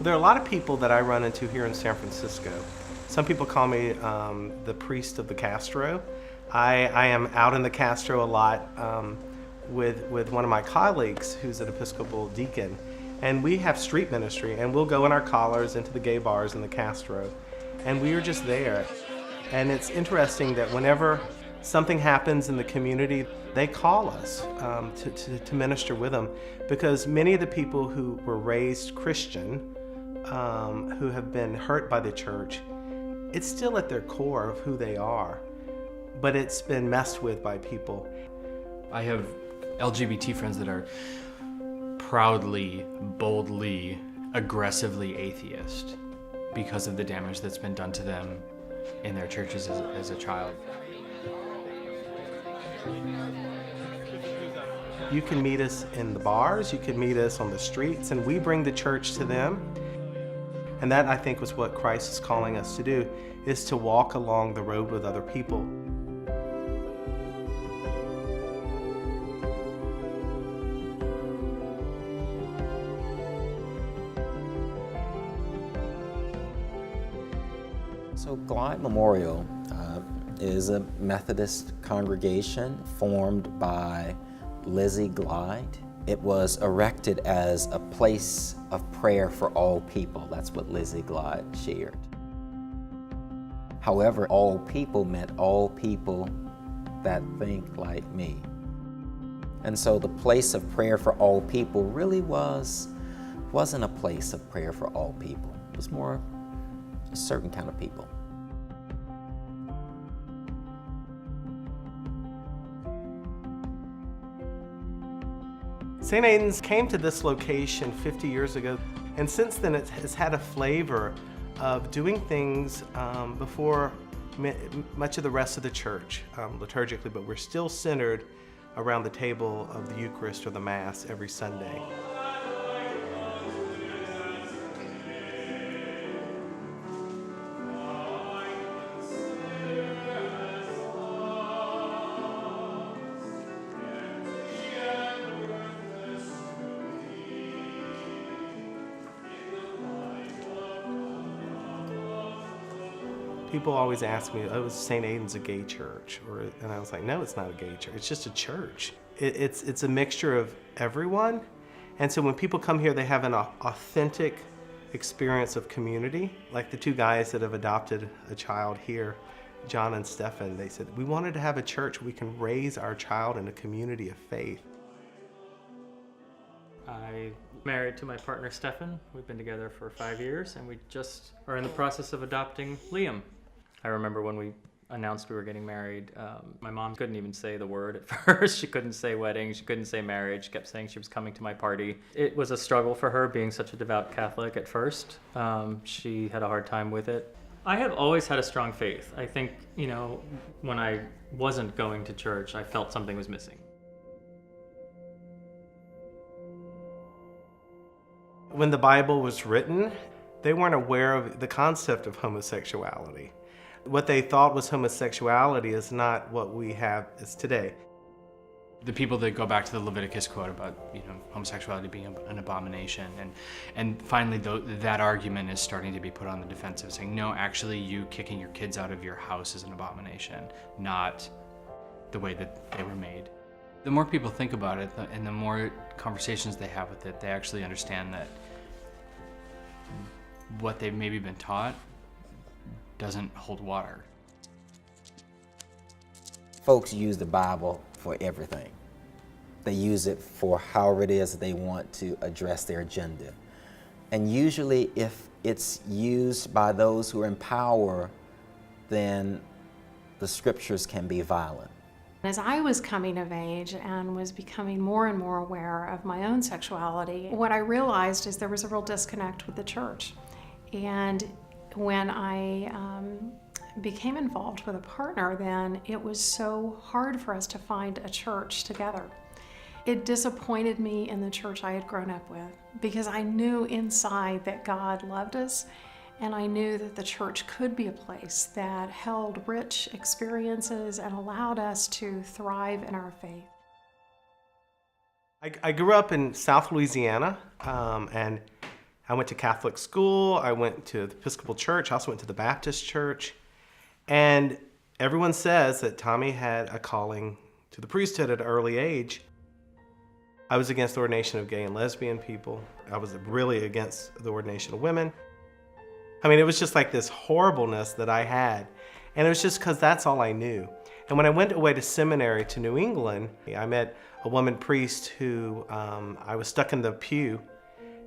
There are a lot of people that I run into here in San Francisco. Some people call me the priest of the Castro. I am out in the Castro a lot with one of my colleagues who's an Episcopal deacon. And we have street ministry, and we'll go in our collars into the gay bars in the Castro. And we are just there. And it's interesting that whenever something happens in the community, they call us to minister with them, because many of the people who were raised Christian, who have been hurt by the church, it's still at their core of who they are, but it's been messed with by people. I have LGBT friends that are proudly, boldly, aggressively atheist because of the damage that's been done to them in their churches as a child. You can meet us in the bars, you can meet us on the streets, and we bring the church to them. And that, I think, was what Christ is calling us to do, is to walk along the road with other people. So Glide Memorial is a Methodist congregation formed by Lizzie Glide. It was erected as a place of prayer for all people. That's what Lizzie Glide shared. However, all people meant all people that think like me. And so the place of prayer for all people really wasn't a place of prayer for all people. It was more a certain kind of people. St. Aidan's came to this location 50 years ago, and since then it has had a flavor of doing things before much of the rest of the church liturgically, but we're still centered around the table of the Eucharist or the Mass every Sunday. People always ask me, oh, is St. Aidan's a gay church? And I was like, no, it's not a gay church. It's just a church. It's a mixture of everyone. And so when people come here, they have an authentic experience of community. Like the two guys that have adopted a child here, John and Stefan, they said, we wanted to have a church where we can raise our child in a community of faith. I'm married to my partner, Stefan. We've been together for 5 years, and we just are in the process of adopting Liam. I remember when we announced we were getting married, my mom couldn't even say the word at first. She couldn't say wedding, she couldn't say marriage, she kept saying she was coming to my party. It was a struggle for her, being such a devout Catholic at first. She had a hard time with it. I have always had a strong faith. I think, when I wasn't going to church, I felt something was missing. When the Bible was written, they weren't aware of the concept of homosexuality. What they thought was homosexuality is not what we have as today. The people that go back to the Leviticus quote about homosexuality being an abomination, and finally that argument is starting to be put on the defensive, saying no, actually you kicking your kids out of your house is an abomination, not the way that they were made. The more people think about it, and the more conversations they have with it, they actually understand that what they've maybe been taught doesn't hold water. Folks use the Bible for everything. They use it for however it is they want to address their agenda. And usually if it's used by those who are in power, then the scriptures can be violent. As I was coming of age and was becoming more and more aware of my own sexuality, what I realized is there was a real disconnect with the church. And when I became involved with a partner, then it was so hard for us to find a church together. It disappointed me in the church I had grown up with, because I knew inside that God loved us, and I knew that the church could be a place that held rich experiences and allowed us to thrive in our faith. I grew up in South Louisiana, and I went to Catholic school, I went to the Episcopal church, I also went to the Baptist church. And everyone says that Tommy had a calling to the priesthood at an early age. I was against the ordination of gay and lesbian people. I was really against the ordination of women. I mean, it was just like this horribleness that I had. And it was just because that's all I knew. And when I went away to seminary to New England, I met a woman priest who I was stuck in the pew,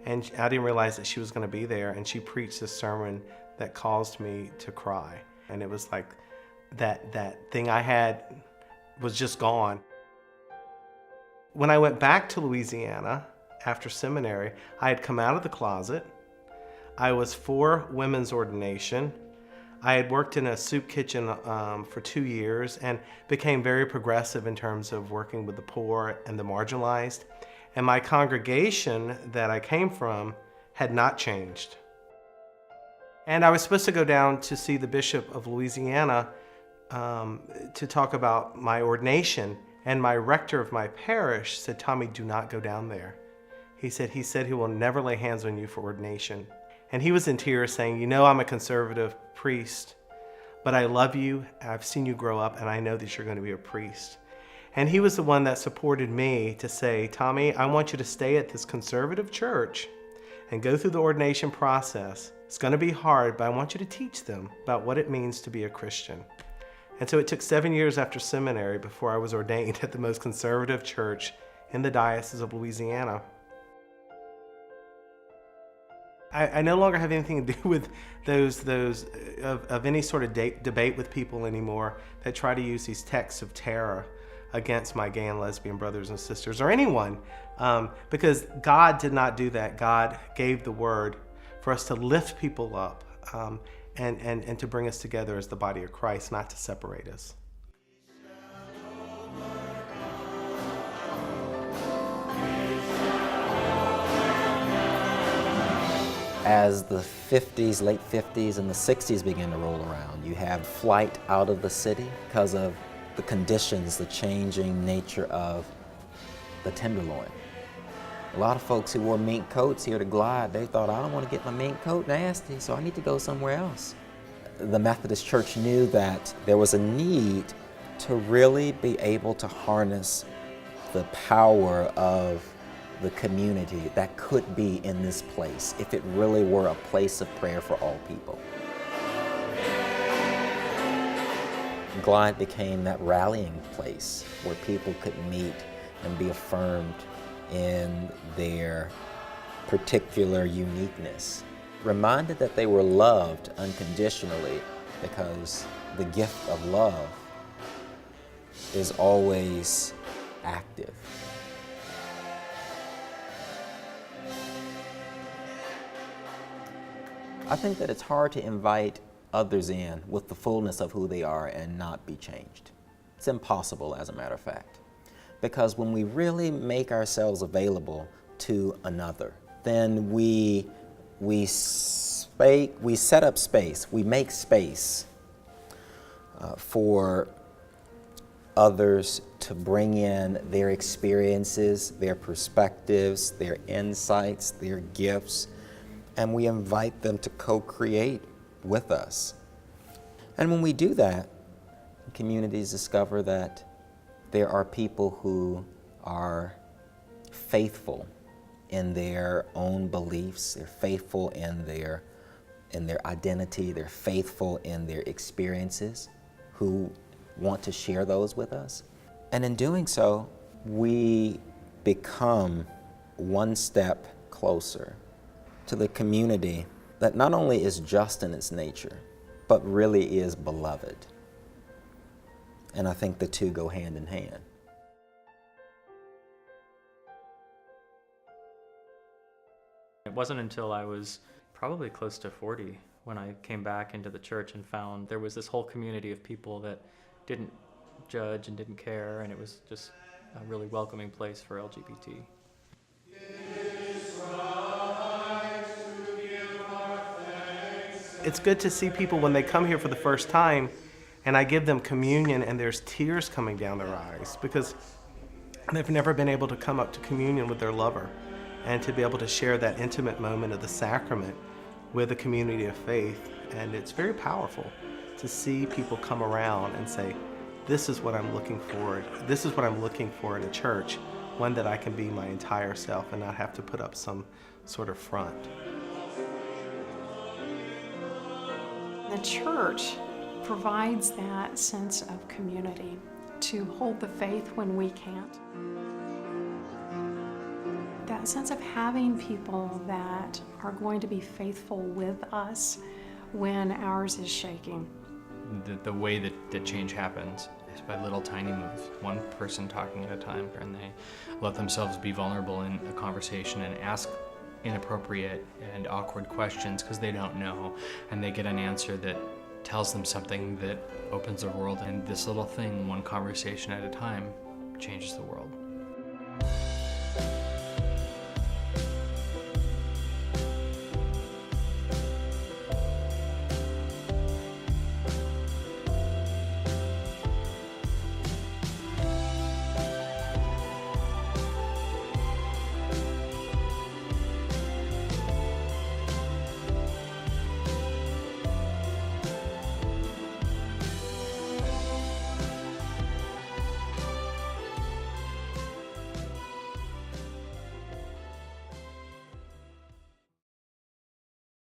and I didn't realize that she was going to be there. And she preached this sermon that caused me to cry. And it was like that thing I had was just gone. When I went back to Louisiana after seminary, I had come out of the closet. I was for women's ordination. I had worked in a soup kitchen for 2 years and became very progressive in terms of working with the poor and the marginalized. And my congregation that I came from had not changed. And I was supposed to go down to see the Bishop of Louisiana to talk about my ordination. And my rector of my parish said, "Tommy, do not go down there." He said he will never lay hands on you for ordination. And he was in tears saying, "You know, I'm a conservative priest, but I love you. I've seen you grow up, and I know that you're going to be a priest." And he was the one that supported me to say, "Tommy, I want you to stay at this conservative church and go through the ordination process. It's going to be hard, but I want you to teach them about what it means to be a Christian." And so it took 7 years after seminary before I was ordained at the most conservative church in the Diocese of Louisiana. I no longer have anything to do with those of any sort of debate with people anymore that try to use these texts of terror against my gay and lesbian brothers and sisters, or anyone, because God did not do that. God gave the word for us to lift people up and to bring us together as the body of Christ, not to separate us. As the 50s, late 50s, and the 60s began to roll around, you have flight out of the city because of the conditions, the changing nature of the Tenderloin. A lot of folks who wore mink coats here to Glide, they thought, "I don't want to get my mink coat nasty, so I need to go somewhere else." The Methodist Church knew that there was a need to really be able to harness the power of the community that could be in this place if it really were a place of prayer for all people. Glide became that rallying place where people could meet and be affirmed in their particular uniqueness, reminded that they were loved unconditionally, because the gift of love is always active. I think that it's hard to invite others in with the fullness of who they are and not be changed. It's impossible, as a matter of fact. Because when we really make ourselves available to another, then we set up space, we make space for others to bring in their experiences, their perspectives, their insights, their gifts, and we invite them to co-create with us. And when we do that, communities discover that there are people who are faithful in their own beliefs, they're faithful in their identity, they're faithful in their experiences, who want to share those with us. And in doing so, we become one step closer to the community that not only is just in its nature, but really is beloved. And I think the two go hand in hand. It wasn't until I was probably close to 40 when I came back into the church and found there was this whole community of people that didn't judge and didn't care, and it was just a really welcoming place for LGBT. It's good to see people when they come here for the first time and I give them communion and there's tears coming down their eyes because they've never been able to come up to communion with their lover. and to be able to share that intimate moment of the sacrament with a community of faith. And it's very powerful to see people come around and say, this is what I'm looking for. This is what I'm looking for in a church, one that I can be my entire self and not have to put up some sort of front. The church provides that sense of community to hold the faith when we can't. That sense of having people that are going to be faithful with us when ours is shaking. The way that change happens is by little tiny moves, one person talking at a time, and they let themselves be vulnerable in a conversation and ask inappropriate and awkward questions because they don't know, and they get an answer that tells them something that opens their world. And this little thing, one conversation at a time, changes the world.